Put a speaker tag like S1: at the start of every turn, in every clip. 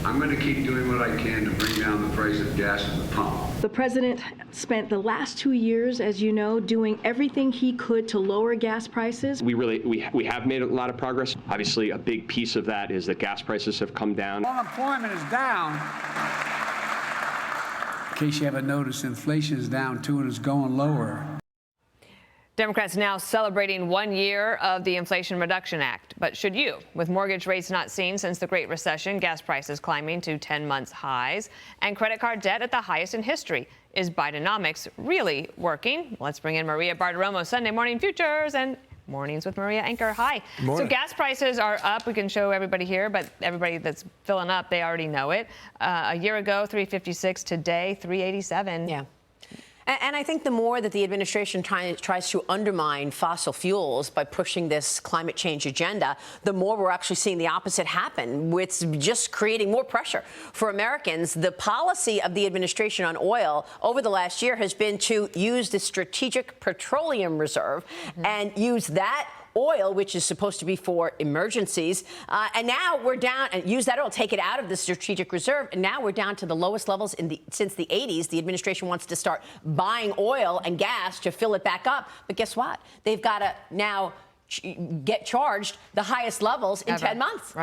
S1: I'm going to keep doing what I can to bring down the price of gas at the pump.
S2: The president spent the last 2 years, as you know, doing everything he could to lower gas prices.
S3: We have made a lot of progress. Obviously, a big piece of that is that gas prices have come down.
S4: Unemployment is down. In case you haven't noticed, inflation is down too and is going lower.
S5: Democrats now celebrating 1 year of the Inflation Reduction Act. But should you? With mortgage rates not seen since the Great Recession, gas prices climbing to 10-month highs, and credit card debt at the highest in history. Is Bidenomics really working? Let's bring in Maria Bartiromo, Sunday Morning Futures and Mornings with Maria anchor. Hi. So gas prices are up. We can show everybody here, but everybody that's filling up, they already know it. A year ago, $3.56. Today, $3.87.
S6: Yeah. And I think the more that the administration tries to undermine fossil fuels by pushing this climate change agenda, the more we're actually seeing the opposite happen, with just creating more pressure for Americans. The policy of the administration on oil over the last year has been to use the Strategic Petroleum Reserve and use that oil, which is supposed to be for emergencies, and now we're down, and use that oil, take it out of the strategic reserve, and now we're down to the lowest levels since the 80s. The administration wants to start buying oil and gas to fill it back up, but guess what? They've got to now get charged the highest levels in 10 months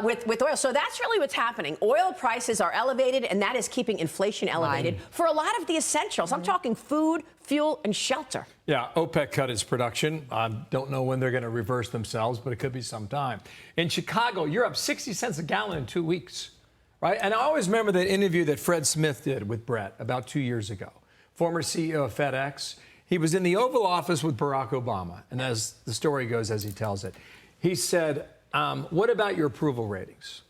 S6: with oil. So that's really what's happening. Oil prices are elevated, and that is keeping inflation elevated for a lot of the essentials. I'm talking food, fuel, and shelter.
S7: Yeah, OPEC cut its production. Don't know when they're going to reverse themselves, but it could be some time. In Chicago, you're up 60 cents a gallon in 2 weeks, right? And I always remember that interview that Fred Smith did with Brett about 2 years ago, former CEO of FedEx. He was in the Oval Office with Barack Obama, and as the story goes, as he tells it, he said, what about your approval ratings?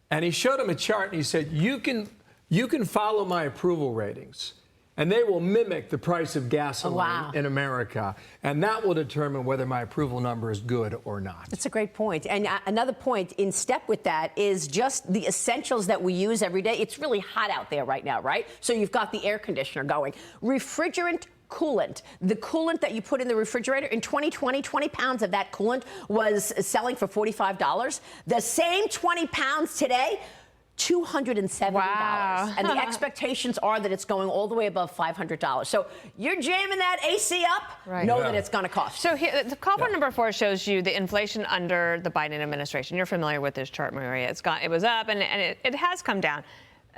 S7: And he showed him a chart, and he said, you can follow my approval ratings, and they will mimic the price of gasoline in America, and that will determine whether my approval number is good or not.
S6: That's a great point. And another point in step with that is just the essentials that we use every day. It's really hot out there right now, right? So you've got the air conditioner going. Refrigerant, coolant. The coolant that you put in the refrigerator, in 2020, 20 pounds of that coolant was selling for $45. The same 20 pounds today, $270.
S5: Wow.
S6: And the expectations are that it's going all the way above $500. So you're jamming that AC up, know that it's going to cost.
S5: So here, the column number 4 shows you the inflation under the Biden administration. You're familiar with this chart, Maria. It was up, and it has come down,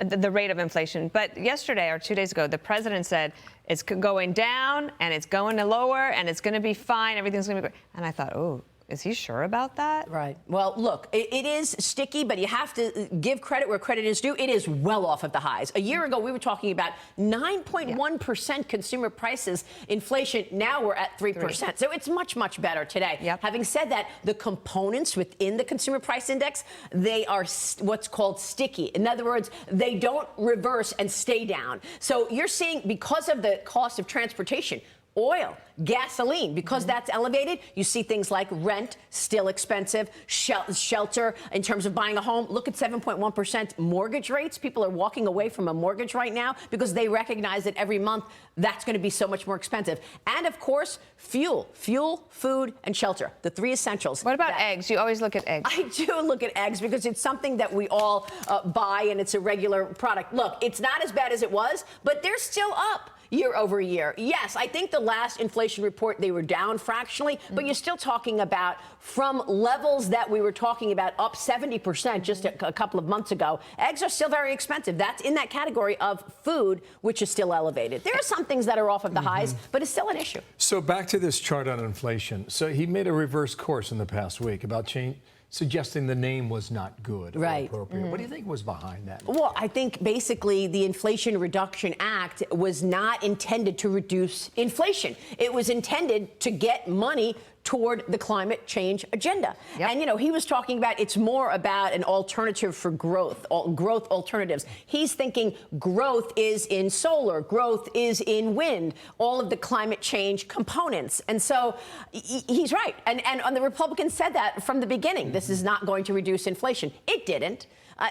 S5: the rate of inflation. But yesterday or 2 days ago, the president said it's going down and it's going to lower and it's going to be fine. Everything's going to be great. And I thought, oh, is he sure about that?
S6: Right. Well, look, it is sticky, but you have to give credit where credit is due. It is well off of the highs. A year ago, we were talking about 9.1% consumer prices inflation. Now we're at 3%. So it's much, much better today. Having said that, the components within the consumer price index, they are what's called sticky. In other words, they don't reverse and stay down. So you're seeing, because of the cost of transportation, oil, gasoline, because that's elevated, you see things like rent, still expensive, shelter in terms of buying a home. Look at 7.1% mortgage rates. People are walking away from a mortgage right now because they recognize that every month that's going to be so much more expensive. And of course, fuel, food, and shelter, the 3 essentials.
S5: What about eggs? You always look at eggs.
S6: I do look at eggs because it's something that we all buy, and it's a regular product. Look, it's not as bad as it was, but they're still up year over year. Yes, I think the last inflation report, they were down fractionally, but you're still talking about from levels that we were talking about up 70% just a couple of months ago. Eggs are still very expensive. That's in that category of food, which is still elevated. There are some things that are off of the highs, but it's still an issue.
S7: So back to this chart on inflation. So he made a reverse course in the past week about suggesting the name was not good or appropriate. What do you think was behind that?
S6: Well, I think basically the Inflation Reduction Act was not intended to reduce inflation. It was intended to get money toward the climate change agenda. And, you know, he was talking about it's more about an alternative for growth alternatives. He's thinking growth is in solar, growth is in wind, all of the climate change components. And so he's right. And the Republicans said that from the beginning. This is not going to reduce inflation. It didn't.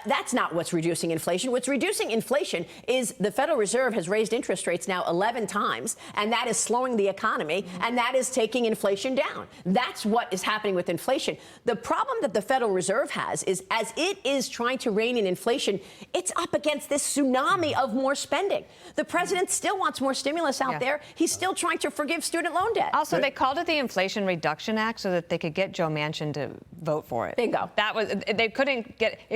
S6: That's not what's reducing inflation. What's reducing inflation is the Federal Reserve has raised interest rates now 11 times, and that is slowing the economy, and that is taking inflation down. That's what is happening with inflation. The problem that the Federal Reserve has is, as it is trying to rein in inflation, it's up against this tsunami of more spending. The president still wants more stimulus out there. He's still trying to forgive student loan debt.
S5: Also, they called it the Inflation Reduction Act so that they could get Joe Manchin to vote for it.
S6: Bingo.
S5: That was it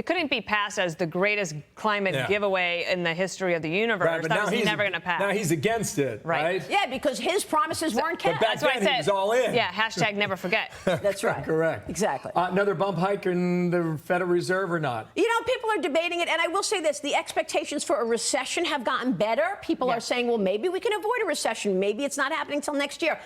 S5: couldn't be passed as the greatest climate giveaway in the history of the universe.
S7: Right, but
S5: that
S7: now
S5: was never going to pass.
S7: Now he's against it, right?
S6: Yeah, because his promises weren't kept.
S7: But back
S5: That's what
S7: then
S5: I said.
S7: he was all in.
S5: Yeah, hashtag never forget.
S6: That's right.
S7: Correct.
S6: Exactly.
S7: Another bump hike in the Federal Reserve or not?
S6: You know, people are debating it, and I will say this, the expectations for a recession have gotten better. People are saying, well, maybe we can avoid a recession. Maybe it's not happening until next year.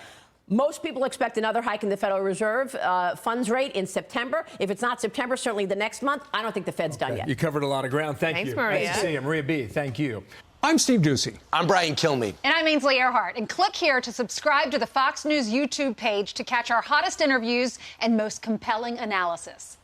S6: Most people expect another hike in the Federal Reserve funds rate in September. If it's not September, certainly the next month. I don't think the Fed's done yet.
S7: You covered a lot of ground. Thanks you.
S5: Maria.
S7: Nice to see you. Maria B., thank you.
S8: I'm Steve Ducey.
S9: I'm Brian Kilmeade.
S10: And I'm Ainsley Earhart. And click here to subscribe to the Fox News YouTube page to catch our hottest interviews and most compelling analysis.